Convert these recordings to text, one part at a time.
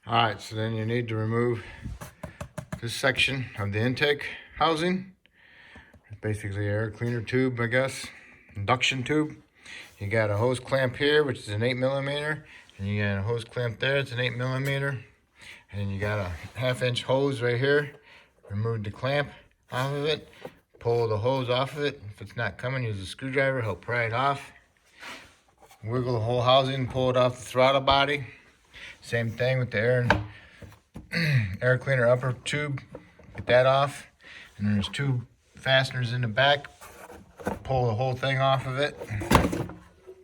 All right, so then you need to remove this section of the intake housing. It's basically air cleaner tube, I guess, induction tube. You got a hose clamp here, which is an 8mm, and you got a hose clamp there, it's an 8mm, and you got a 1/2-inch hose right here. Remove the clamp off of it, pull the hose off of it. If it's not coming, use a screwdriver, help pry it off. Wiggle the whole housing, pull it off the throttle body. Same thing with the air cleaner upper tube, get that off. And there's 2 fasteners in the back, pull the whole thing off of it.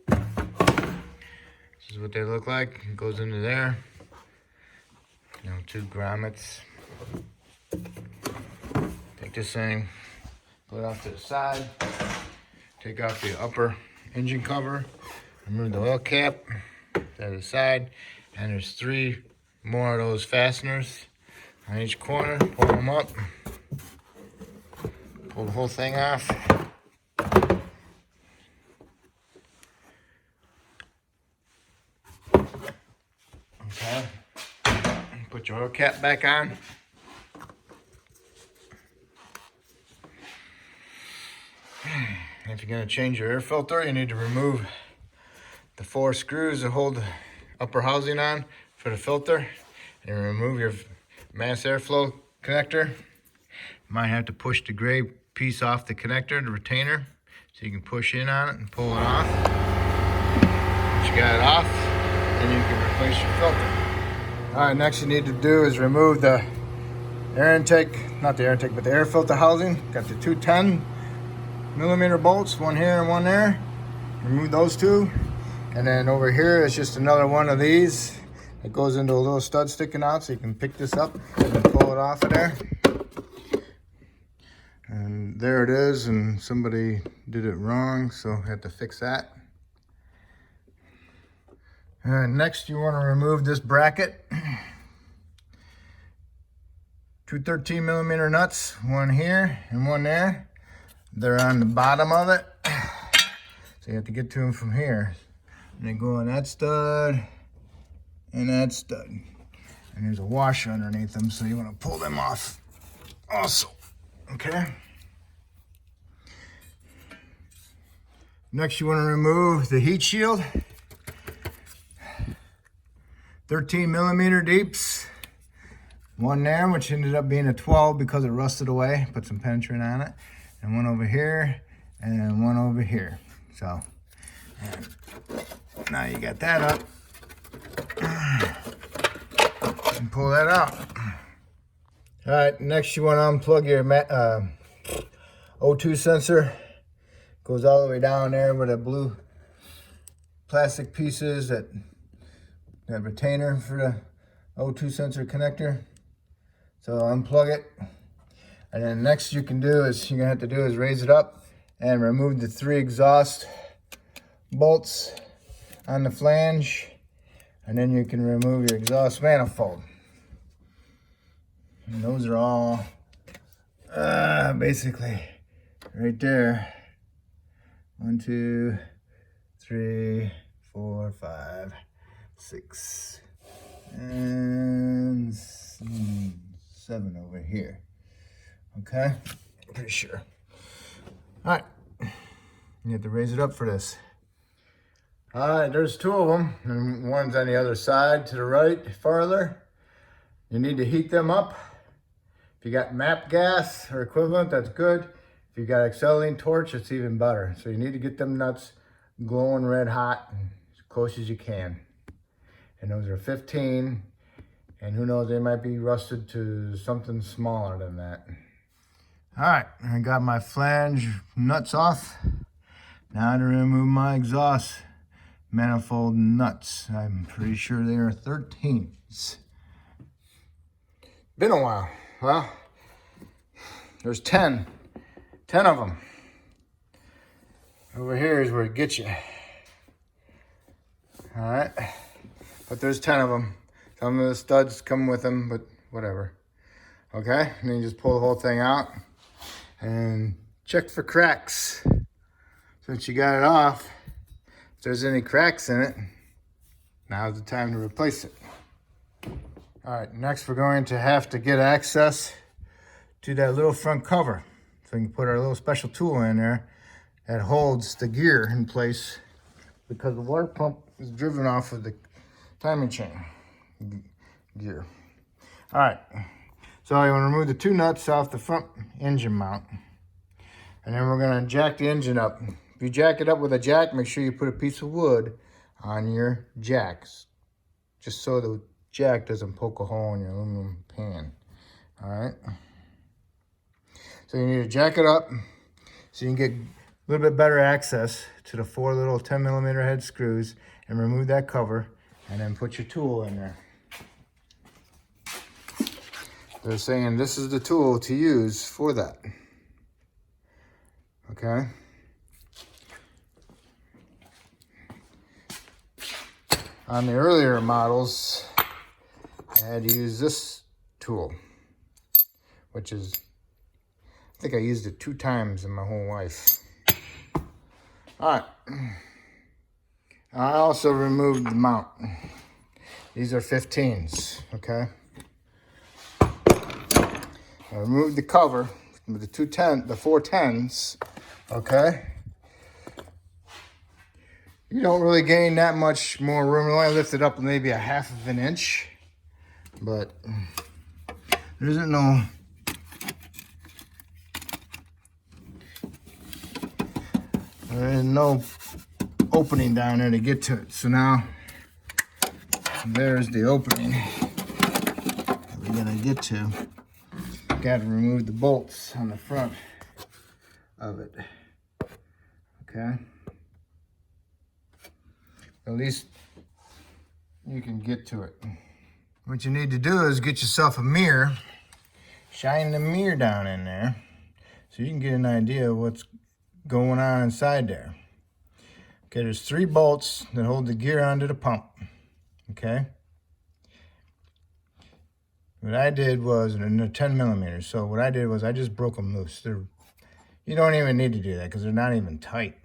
This is what they look like. It goes into there. 2 grommets. Take this thing, put it off to the side. Take off the upper engine cover. Remove the oil cap to the side. And there's 3 more of those fasteners on each corner. Pull them up. Pull the whole thing off. Okay. Put your oil cap back on. If you're going to change your air filter, you need to remove the 4 screws that hold the upper housing on for the filter, and remove your mass airflow connector. You might have to push the gray piece off the connector, the retainer, so you can push in on it and pull it off. Once you got it off, then you can replace your filter. All right, next you need to do is remove the air intake, not the air intake, but the air filter housing. Got the 2 10mm bolts, one here and one there. Remove those 2. And then over here is just another one of these. It goes into a little stud sticking out, so you can pick this up and pull it off of there. And there it is, and somebody did it wrong, so I have to fix that. And next you want to remove this bracket. 2 13mm nuts, one here and one there. They're on the bottom of it, so you have to get to them from here. And they go on that stud and that stud. And there's a washer underneath them, so you want to pull them off also. Okay? Next you want to remove the heat shield. 13mm deeps. One there, which ended up being a 12 because it rusted away. Put some penetrant on it. And one over here, and one over here. So, now you got that up. And pull that out. All right, next you want to unplug your O2 sensor. Goes all the way down there where the blue plastic piece is, that retainer for the O2 sensor connector. So unplug it. And then next you can do is, you're gonna have to do is raise it up and remove the 3 exhaust bolts on the flange. And then you can remove your exhaust manifold. And those are all basically right there. 1, 2, 3, 4, 5, 6, and 7 over here. Okay, pretty sure. All right, you have to raise it up for this. All right, there's 2 of them, and one's on the other side to the right farther. You need to heat them up. If you got MAP gas or equivalent, that's good. If you got acetylene torch, it's even better. So you need to get them nuts glowing red hot, as close as you can. And those are 15, and who knows, they might be rusted to something smaller than that. All right, I got my flange nuts off. Now to remove my exhaust manifold nuts. I'm pretty sure they are 13s. Been a while. Well, there's 10 of them. Over here is where it gets you. All right, but there's 10 of them. Some of the studs come with them, but whatever. Okay, and then you just pull the whole thing out and check for cracks. Since you got it off, if there's any cracks in it, now's the time to replace it. All right, next we're going to have to get access to that little front cover. So we can put our little special tool in there that holds the gear in place, because the water pump is driven off of the timing chain gear. All right, so I want to remove the two nuts off the front engine mount. And then we're gonna jack the engine up. If you jack it up with a jack, make sure you put a piece of wood on your jacks, just so the jack doesn't poke a hole in your aluminum pan. All right. So you need to jack it up so you can get a little bit better access to the 4 little 10mm head screws, and remove that cover, and then put your tool in there. They're saying this is the tool to use for that. Okay. On the earlier models, I had to use this tool, which is, I think I used it 2 times in my whole life. All right. I also removed the mount. These are 15s, okay? I removed the cover with the 4 10s, okay? You don't really gain that much more room. You only lift it up maybe a 1/2 inch, but there isn't no opening down there to get to it. So now there's the opening that we're gonna get to. Got to remove the bolts on the front of it. Okay. At least you can get to it. What you need to do is get yourself a mirror, shine the mirror down in there so you can get an idea of what's going on inside there. Okay, there's 3 bolts that hold the gear onto the pump. Okay. What I did was, and they're 10mm, so what I did was I just broke them loose. You don't even need to do that because they're not even tight.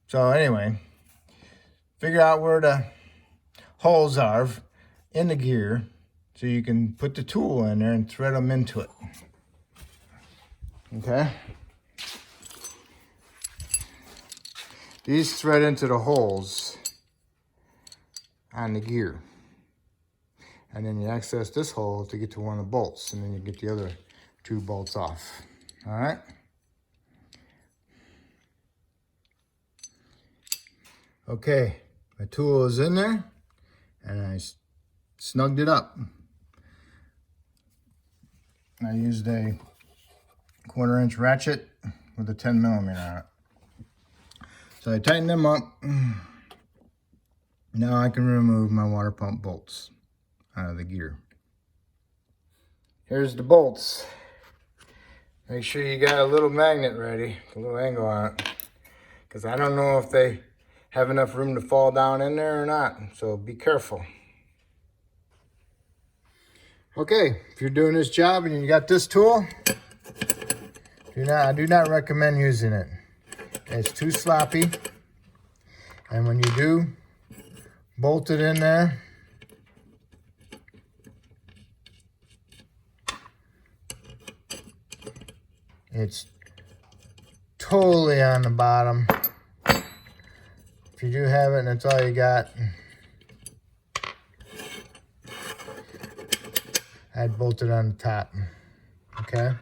So anyway, figure out where the holes are in the gear so you can put the tool in there and thread them into it. Okay? These thread into the holes on the gear. And then you access this hole to get to one of the bolts, and then you get the other 2 bolts off. All right? Okay, my tool is in there, and I snugged it up. I used a 1/4 inch ratchet with a 10mm on it. So I tightened them up. Now I can remove my water pump bolts out of the gear. Here's the bolts. Make sure you got a little magnet ready, a little angle on it, because I don't know if they have enough room to fall down in there or not, so be careful. Okay, if you're doing this job and you got this tool, I do not recommend using it. It's too sloppy, and when you do bolt it in there, it's totally on the bottom. If you do have it and that's all you got, I'd bolt it on the top, okay?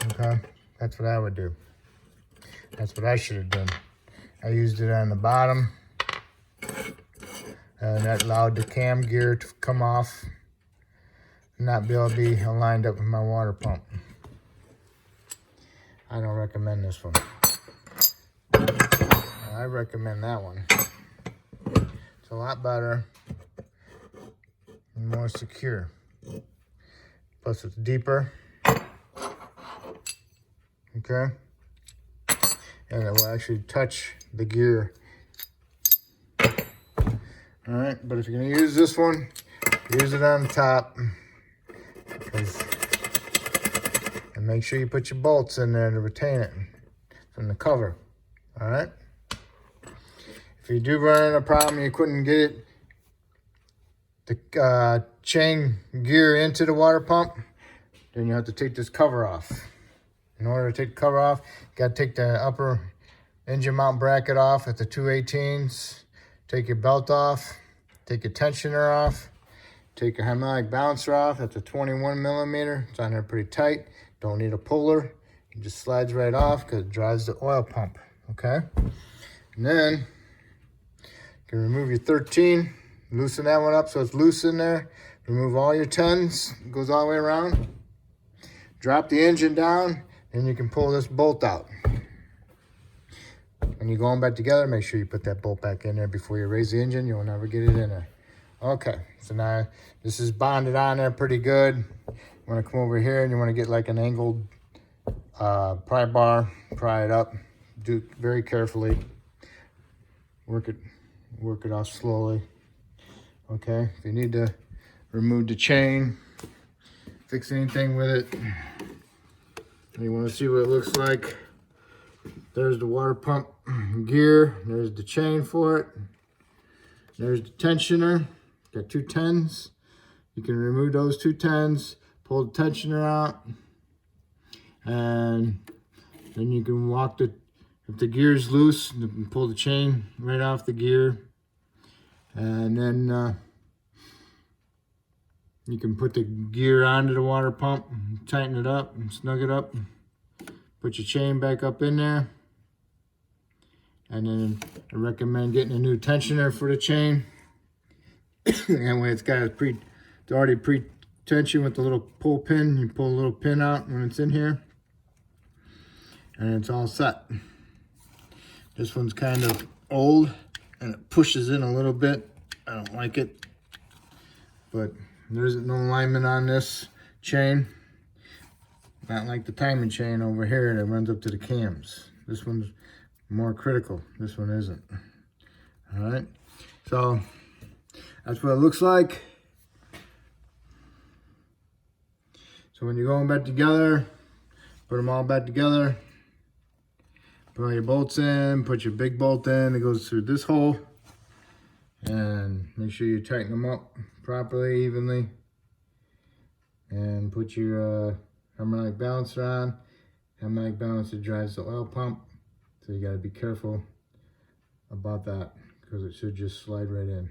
Okay, that's what I would do. That's what I should have done. I used it on the bottom, and that allowed the cam gear to come off and not be able to be aligned up with my water pump. I don't recommend this one. I recommend that one. It's a lot better and more secure. Plus it's deeper. Okay? And it will actually touch the gear. All right, but if you're gonna use this one, use it on the top, because And make sure you put your bolts in there to retain it from the cover. All right. If you do run into a problem, you couldn't get it, the chain gear into the water pump, then you have to take this cover off. In order to take the cover off, you got to take the upper engine mount bracket off at the 218s. Take your belt off. Take your tensioner off. Take your harmonic balancer off. That's a 21 millimeter. It's on there pretty tight. Don't need a puller. It just slides right off because it drives the oil pump. Okay. And then you can remove your 13. Loosen that one up so it's loose in there. Remove all your 10s. It goes all the way around. Drop the engine down. And you can pull this bolt out. When you're going back together, make sure you put that bolt back in there before you raise the engine. You'll never get it in there. Okay, so now this is bonded on there pretty good. You want to come over here and you want to get like an angled pry bar, pry it up. Do it very carefully. Work it off slowly. Okay, if you need to remove the chain, fix anything with it, and you want to see what it looks like. There's the water pump gear. There's the chain for it. There's the tensioner. Got 2 10s. You can remove those 2 10s, pull the tensioner out, and then you can walk the, if the gear's loose, you can pull the chain right off the gear. And then you can put the gear onto the water pump, tighten it up, and snug it up. Put your chain back up in there. And then I recommend getting a new tensioner for the chain. That way it's got it's already pre-tensioned with the little pull pin. You pull a little pin out when it's in here. And it's all set. This one's kind of old and it pushes in a little bit. I don't like it. But there's no alignment on this chain. Not like the timing chain over here that runs up to the cams. This one's more critical. This one isn't. All right. So that's what it looks like. So when you're going back together, put them all back together. Put all your bolts in. Put your big bolt in. It goes through this hole. And make sure you tighten them up properly, evenly. And put your harmonic balancer on. Harmonic balancer drives the oil pump. So you got to be careful about that because it should just slide right in.